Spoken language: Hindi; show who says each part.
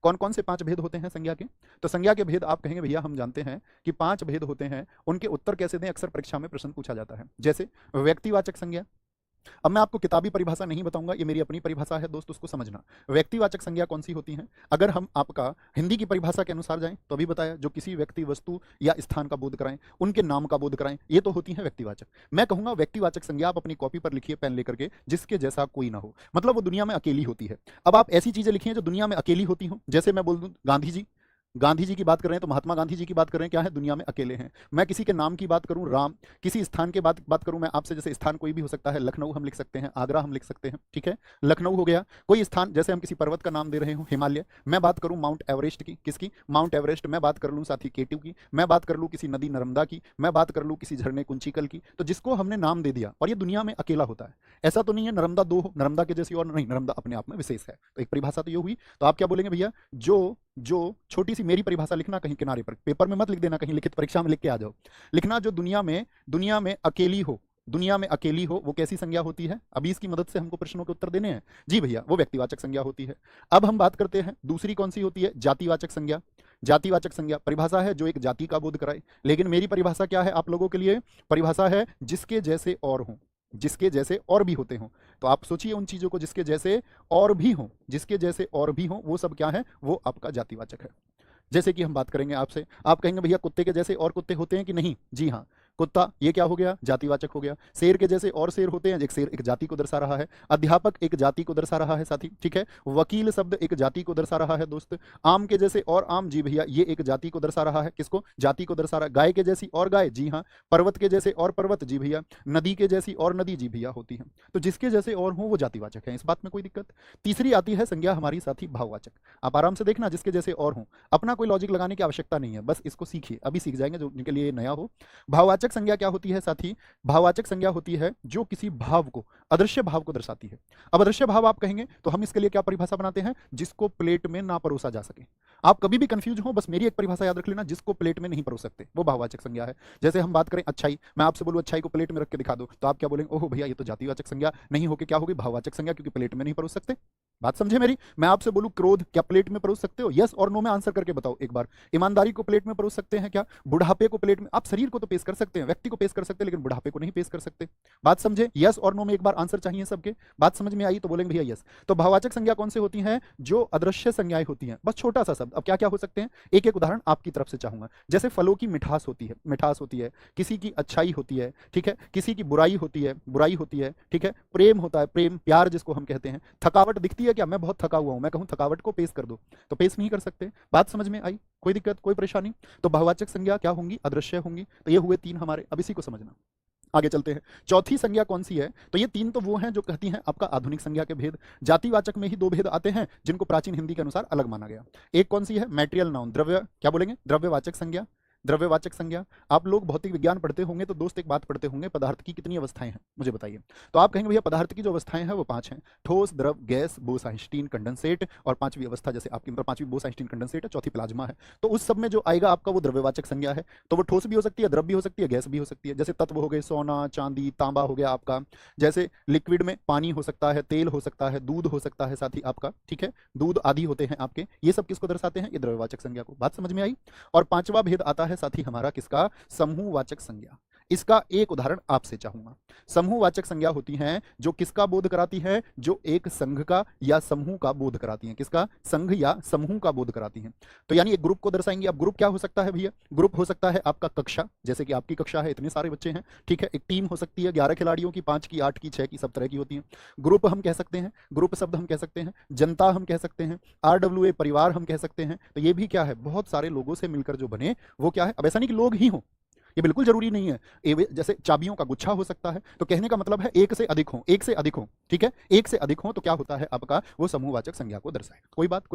Speaker 1: कौन कौन से 5 भेद होते हैं संज्ञा के? तो संज्ञा के भेद आप कहेंगे भैया हम जानते हैं कि 5 भेद होते हैं, उनके उत्तर कैसे दें अक्सर परीक्षा में प्रश्न पूछा जाता है। जैसे व्यक्तिवाचक संज्ञा। अब मैं आपको किताबी परिभाषा नहीं बताऊंगा, ये मेरी अपनी परिभाषा है दोस्त, उसको समझना। व्यक्तिवाचक संज्ञा कौन सी होती है? अगर हम आपका हिंदी की परिभाषा के अनुसार जाएं तो अभी बताया, जो किसी व्यक्ति, वस्तु या स्थान का बोध कराएं, उनके नाम का बोध कराएं, ये तो होती है व्यक्तिवाचक। मैं कहूंगा व्यक्तिवाचक संज्ञा आप अपनी कॉपी पर लिखिए पेन लेकर के, जिसके जैसा कोई ना हो, मतलब वो दुनिया में अकेली होती है। अब आप ऐसी चीजें लिखिए जो दुनिया में अकेली होती हो, जैसे मैं बोल दूं गांधी जी, गांधी जी की बात कर रहे हैं तो महात्मा गांधी जी की बात कर रहे हैं, क्या है, दुनिया में अकेले हैं। मैं किसी के नाम की बात करूं राम, किसी स्थान के बात करूं मैं आपसे, जैसे स्थान कोई भी हो सकता है, लखनऊ हम लिख सकते हैं, आगरा हम लिख सकते हैं, ठीक है, लखनऊ हो गया। कोई स्थान, जैसे हम किसी पर्वत का नाम दे रहे हो हिमालय, मैं बात करूं माउंट एवरेस्ट की, किसकी, माउंट एवरेस्ट। मैं बात कर लूं साथी केटू की, मैं बात कर लूं किसी नदी नर्मदा की, मैं बात कर लूं किसी झरने कुंचिकल की, तो जिसको हमने नाम दे दिया और ये दुनिया में अकेला होता है। ऐसा तो नहीं है नर्मदा दो हो, नर्मदा के जैसी और नहीं, नर्मदा अपने आप में विशेष है। तो एक परिभाषा तो ये हुई। तो आप क्या बोलेंगे भैया, जो छोटी सी मेरी परिभाषा लिखना कहीं किनारे पर, पेपर में मत लिख देना, कहीं लिखित परीक्षा में लिख के आ जाओ, लिखना जो दुनिया में अकेली हो, दुनिया में अकेली हो, वो कैसी संज्ञा होती है? अभी इसकी मदद से हमको प्रश्नों के उत्तर देने हैं। जी भैया, वो व्यक्तिवाचक संज्ञा होती है। अब हम बात करते हैं दूसरी कौन सी होती है, जातिवाचक संज्ञा। जातिवाचक संज्ञा परिभाषा है जो एक जाति का बोध कराए, लेकिन मेरी परिभाषा क्या है आप लोगों के लिए? परिभाषा है जिसके जैसे और हों, जिसके जैसे और भी होते हों। तो आप सोचिए उन चीजों को, जिसके जैसे और भी हों, जिसके जैसे और भी हों, वो सब क्या है, वो आपका जातिवाचक है। जैसे कि हम बात करेंगे आपसे, आप कहेंगे भैया कुत्ते के जैसे और कुत्ते होते हैं कि नहीं? जी हाँ, कुत्ता ये क्या हो गया, जातिवाचक हो गया। शेर के जैसे और शेर होते हैं, एक शेर एक जाति को दर्शा रहा है। अध्यापक एक जाति को दर्शा रहा है साथी, ठीक है। वकील शब्द एक जाति को दर्शा रहा है दोस्त। आम के जैसे और आम, जी भैया, ये एक जाति को दर्शा रहा है, किसको, जाति को दर्शा रहा है। गाय के जैसी और गाय, जी हाँ। पर्वत के जैसे और पर्वत, जी भैया। नदी के जैसी और नदी, जी भैया, होती है। तो जिसके जैसे और हो वो जातिवाचक है, इस बात में कोई दिक्कत। तीसरी आती है संज्ञा हमारी साथी भाववाचक। आप आराम से देखना, जिसके जैसे और हो, अपना कोई लॉजिक लगाने की आवश्यकता नहीं है, बस इसको सीखिए, अभी सीख जाएंगे जो जिनके लिए नया हो। भाववाचक संज्ञा क्या होती है साथी? भाववाचक संज्ञा होती है जो किसी भाव को, अदृश्य भाव को दर्शाती है। अब अदृश्य भाव आप कहेंगे तो हम इसके लिए क्या परिभाषा बनाते हैं? जिसको प्लेट में ना परोसा जा सके। आप कभी भी कंफ्यूज हो, बस मेरी एक परिभाषा याद रख लेना, जिसको प्लेट में नहीं परोस सकते, वो भाववाचक संज्ञा है। जैसे हम बात करें अच्छाई, मैं आपसे बोलूं अच्छाई को प्लेट में रख के दिखा दो, तो आप क्या बोलेंगे, ओहो भैया ये तो जातिवाचक संज्ञा नहीं होकर क्या होगी, भाववाचक संज्ञा, क्योंकि प्लेट में नहीं परोस सकते। बात समझे मेरी? मैं आपसे बोलूं क्रोध, क्या प्लेट में परोस सकते हो? यस और नो में आंसर करके बताओ एक बार। ईमानदारी को प्लेट में परोस सकते हैं क्या? बुढ़ापे को प्लेट में, आप शरीर को तो पेश कर सकते हैं, व्यक्ति को पेश कर सकते हैं, लेकिन बुढ़ापे को नहीं पेश कर सकते। बात समझे? यस और नो में एक बार आंसर चाहिए सबके। बात समझ में आई तो बोलेंगे भैया यस। तो भाववाचक संज्ञा कौन से होती हैं? जो अदृश्य संज्ञाएं होती हैं, बस छोटा सा शब्द। अब क्या क्या हो सकते हैं, एक एक उदाहरण आपकी तरफ से चाहूंगा। जैसे फलों की मिठास होती है, मिठास होती है। किसी की अच्छाई होती है, ठीक है। किसी की बुराई होती है, बुराई होती है, ठीक है। प्रेम होता है, प्रेम, प्यार जिसको हम कहते हैं। थकावट दिखती है क्या? मैं बहुत थका हुआ हूं, मैं कहूं थकावट को पेश कर दो, तो पेश नहीं कर सकते। बात समझ में आई? कोई दिक्कत, कोई परेशानी? तो भाववाचक संज्ञा क्या होंगी? अदृश्य होंगी। तो ये हुए 3 हमारे, अब इसी को समझना। आगे चलते हैं। चौथी संज्ञा कौन सी है? तो ये 3 तो वो हैं जो कहती हैं आपका आधुनिक संज्ञा के भेद। जातिवाचक में ही 2 भेद आते हैं जिनको प्राचीन हिंदी के अनुसार अलग माना गया। एक कौन सी है? मैटेरियल नाउन, द्रव्य, क्या बोलेंगे, द्रव्यवाचक संज्ञा। द्रव्यवाचक संज्ञा। आप लोग भौतिक विज्ञान पढ़ते होंगे तो दोस्त एक बात पढ़ते होंगे, पदार्थ की कितनी अवस्थाएं हैं, मुझे बताइए। तो आप कहेंगे भैया पदार्थ की जो अवस्थाएं हैं वो 5 हैं, ठोस, द्रव, गैस, बोस-आइंस्टीन, कंडेंसेट, और 5वीं अवस्था, जैसे आपकी मतलब 5वीं बोस-आइंस्टीन कंडेंसेट है, चौथी प्लाज्मा है। तो उस सब में जो आएगा आपका वो द्रव्यवाचक संज्ञा है। तो वो ठोस भी हो सकती है, द्रव भी हो सकती है, गैस भी हो सकती है। जैसे तत्व हो गए सोना, चांदी, तांबा हो गया आपका। जैसे लिक्विड में पानी हो सकता है, तेल हो सकता है, दूध हो सकता है साथ ही आपका, ठीक है, दूध आदि होते हैं आपके। ये सब किसको दर्शाते हैं? ये द्रव्यवाचक संज्ञा को। बात समझ में आई? और 5वां भेद आता है साथी हमारा किसका? समूहवाचक संज्ञा। इसका एक उदाहरण आपसे चाहूंगा। समूहवाचक संज्ञा होती हैं जो किसका बोध कराती है? जो एक संघ का या समूह का बोध कराती हैं। किसका? संघ या समूह का बोध कराती हैं। तो यानी एक ग्रुप को दर्शाएंगे। अब ग्रुप क्या हो सकता है भैया? ग्रुप हो सकता है आपका कक्षा, जैसे कि आपकी कक्षा है, इतने सारे बच्चे हैं, ठीक है। एक टीम हो सकती है 11 खिलाड़ियों की, 5 की, 8 की, 6 की, सब तरह की होती है। ग्रुप हम कह सकते हैं, ग्रुप शब्द हम कह सकते हैं, जनता हम कह सकते हैं, RWA परिवार हम कह सकते हैं। तो ये भी क्या है? बहुत सारे लोगों से मिलकर जो बने वो क्या है? अब ऐसा नहीं कि लोग ही हों, ये बिल्कुल जरूरी नहीं है। जैसे चाबियों का गुच्छा हो सकता है। तो कहने का मतलब है एक से अधिक हो, एक से अधिक हो, ठीक है, एक से अधिक हो, तो क्या होता है आपका? वो समूहवाचक संज्ञा को दर्शाएगा। कोई बात?